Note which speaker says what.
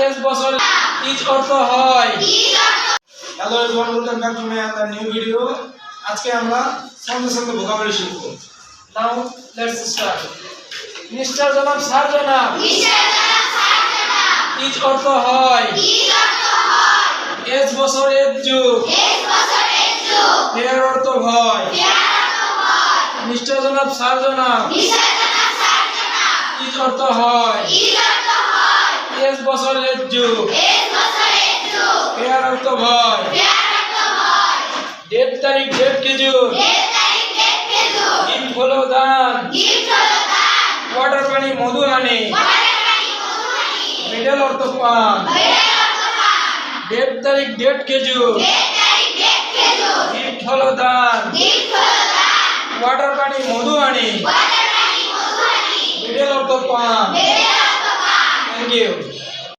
Speaker 1: S বছর is অর্থ হয়।
Speaker 2: Hello everyone, welcome back to my another new video. আজকে আমরা সঙ্গে সঙ্গে ভোকাবুলারি শিখব।
Speaker 1: Now let's start. মিস্টার জনাব, স্যার জনাব। ইজ অর্থ হয়। এস বছর এস যুগ। এর অর্থ হয়। মিস্টার জনাব, স্যার জনাব। ইজ অর্থ হয়। এস বছর এস যুগ। এর অর্থ হয়। ডেট তারিখ ডেট খেজুর। গিফট হলো দান। ওয়াটার পানি মধু আনে। মেডেল অর্থ পান। ডেট তারিখ ডেট খেজুর। গিফট হলো দান। ওয়াটার পানি মধু আনে। মেডেল অর্থ পান। Thank you.